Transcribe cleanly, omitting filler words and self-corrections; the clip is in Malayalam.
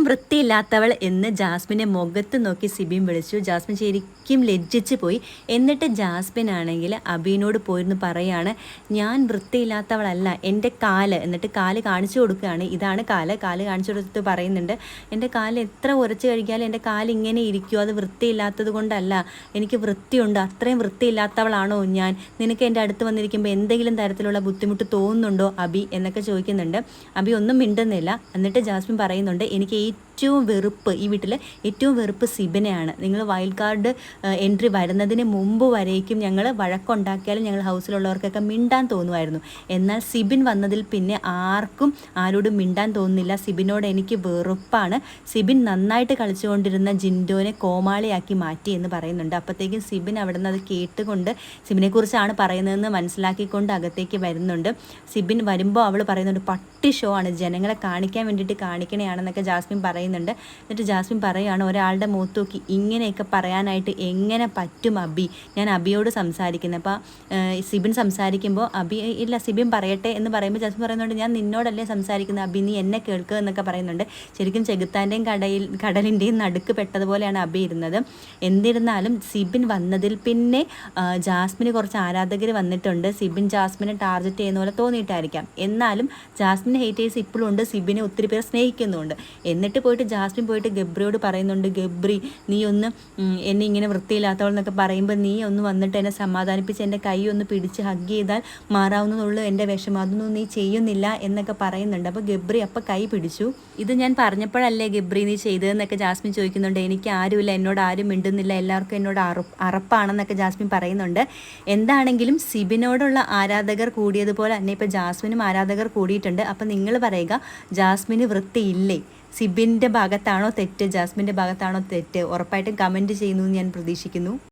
വൃത്തിയില്ലാത്തവൾ എന്ന് ജാസ്മിൻ്റെ മുഖത്ത് നോക്കി സിബിൻ വിളിച്ചു. ജാസ്മിൻ ശരിക്കും ലജ്ജിച്ച് പോയി. എന്നിട്ട് ജാസ്മിൻ ആണെങ്കിൽ അബീനോട് പോയിരുന്നു പറയാണ്, ഞാൻ വൃത്തിയില്ലാത്തവളല്ല, എൻ്റെ കാല്. എന്നിട്ട് കാല് കാണിച്ചു കൊടുക്കുകയാണ്. ഇതാണ് കാല് കാണിച്ചു കൊടുത്തിട്ട് പറയുന്നുണ്ട്, എൻ്റെ കാല് എത്ര ഉരച്ച് കഴിക്കാലും എൻ്റെ കാല് ഇങ്ങനെ ഇരിക്കുമോ, അത് വൃത്തിയില്ലാത്തത് കൊണ്ടല്ല, എനിക്ക് വൃത്തിയുണ്ട്, അത്രയും വൃത്തിയില്ലാത്തവളാണോ ഞാൻ, നിനക്ക് എൻ്റെ അടുത്ത് വന്നിരിക്കുമ്പോൾ എന്തെങ്കിലും തരത്തിലുള്ള ബുദ്ധിമുട്ട് തോന്നുന്നുണ്ടോ അബി എന്നൊക്കെ ചോദിക്കുന്നുണ്ട്. അബി ഒന്നും മിണ്ടുന്നില്ല. എന്നിട്ട് ജാസ്മിൻ പറയുന്നുണ്ട്, എനിക്ക് ഏറ്റവും വെറുപ്പ് ഈ വീട്ടിൽ ഏറ്റവും വെറുപ്പ് സിബിനെയാണ്. നിങ്ങൾ വൈൽഡ് കാർഡ് എൻട്രി വരുന്നതിന് മുമ്പ് വരേക്കും ഞങ്ങൾ വഴക്കുണ്ടാക്കിയാലും ഞങ്ങൾ ഹൗസിലുള്ളവർക്കൊക്കെ മിണ്ടാൻ തോന്നുമായിരുന്നു. എന്നാൽ സിബിൻ വന്നതിൽ പിന്നെ ആർക്കും ആരോടും മിണ്ടാൻ തോന്നുന്നില്ല. സിബിനോട് എനിക്ക് വെറുപ്പാണ്. സിബിൻ നന്നായിട്ട് കളിച്ചുകൊണ്ടിരുന്ന ജിൻഡോനെ കോമാളിയാക്കി മാറ്റി എന്ന് പറയുന്നുണ്ട്. അപ്പോഴത്തേക്കും സിബിൻ അവിടെ നിന്ന് അത് കേട്ടുകൊണ്ട് സിബിനെക്കുറിച്ചാണ് പറയുന്നതെന്ന് മനസ്സിലാക്കിക്കൊണ്ട് അകത്തേക്ക് വരുന്നുണ്ട്. സിബിൻ വരുമ്പോൾ അവൾ പറയുന്നുണ്ട്, പട്ടി ഷോ ആണ്, ജനങ്ങളെ കാണിക്കാൻ വേണ്ടിയിട്ട് കാണിക്കണയാണെന്നൊക്കെ ജാസ്മിൻ പറയുന്നുണ്ട്. എന്നിട്ട് ജാസ്മിൻ പറയുകയാണ്, ഒരാളുടെ മുഖത്ത് നോക്കി ഇങ്ങനെയൊക്കെ പറയാനായിട്ട് എങ്ങനെ പറ്റും അബി, ഞാൻ അബിയോട് സംസാരിക്കുന്നത്. അപ്പോൾ സിബിൻ സംസാരിക്കുമ്പോൾ അബി ഇല്ല സിബിൻ പറയട്ടെ എന്ന് പറയുമ്പോൾ ജാസ്മിൻ പറയുന്നുണ്ട്, ഞാൻ നിന്നോടല്ലേ സംസാരിക്കുന്നത് അബി, നീ എന്നെ കേൾക്കുക എന്നൊക്കെ പറയുന്നുണ്ട്. ശരിക്കും ചെകുത്താൻ്റെയും കടലിൻ്റെയും നടുക്ക് പെട്ടതുപോലെയാണ് അബി ഇരുന്നത്. എന്നിരുന്നാലും സിബിൻ വന്നതിൽ പിന്നെ ജാസ്മിന് കുറച്ച് ആരാധകർ വന്നിട്ടുണ്ട്. സിബിൻ ജാസ്മിനെ ടാർഗറ്റ് ചെയ്യുന്ന പോലെ തോന്നിയിട്ടായിരിക്കാം. എന്നാലും ജാസ്മിൻ ഹേറ്റേഴ്സ് ഇപ്പോഴും ഉണ്ട്, സിബിനെ ഒത്തിരി പേർ സ്നേഹിക്കുന്നുണ്ട്. എന്നിട്ട് പോയിട്ട് ജാസ്മിൻ പോയിട്ട് ഗബ്രിയോട് പറയുന്നുണ്ട്, ഗബ്രി നീ ഒന്ന് എന്നെ ഇങ്ങനെ വൃത്തിയില്ലാത്തവൾ എന്നൊക്കെ പറയുമ്പോൾ നീ ഒന്ന് വന്നിട്ട് എന്നെ സമാധാനിപ്പിച്ച് എൻ്റെ കൈ ഒന്ന് പിടിച്ച് ഹഗ് ചെയ്താൽ മാറാവുന്നതുള്ളൂ എൻ്റെ വിഷമം, അതൊന്നും നീ ചെയ്യുന്നില്ല എന്നൊക്കെ പറയുന്നുണ്ട്. അപ്പോൾ ഗബ്രി അപ്പോൾ കൈ പിടിച്ചു. ഇത് ഞാൻ പറഞ്ഞപ്പോഴല്ലേ ഗബ്രി നീ ചെയ്തതെന്നൊക്കെ ജാസ്മിൻ ചോദിക്കുന്നുണ്ട്. എനിക്ക് ആരുമില്ല, എന്നോട് ആരും മിണ്ടുന്നില്ല, എല്ലാവർക്കും എന്നോട് അറപ്പാണെന്നൊക്കെ ജാസ്മിൻ പറയുന്നുണ്ട്. എന്താണെങ്കിലും സിബിനോടുള്ള ആരാധകർ കൂടിയതുപോലെ തന്നെ ഇപ്പോൾ ജാസ്മിനും ആരാധകർ കൂടിയിട്ടുണ്ട്. അപ്പം നിങ്ങൾ പറയുക, ജാസ്മിന് വൃത്തിയില്ലേ? സിബിൻ്റെ ഭാഗത്താണോ തെറ്റ്, ജാസ്മിൻ്റെ ഭാഗത്താണോ തെറ്റ്? ഉറപ്പായിട്ടും കമൻറ്റ് ചെയ്യുന്നു എന്ന് ഞാൻ പ്രതീക്ഷിക്കുന്നു.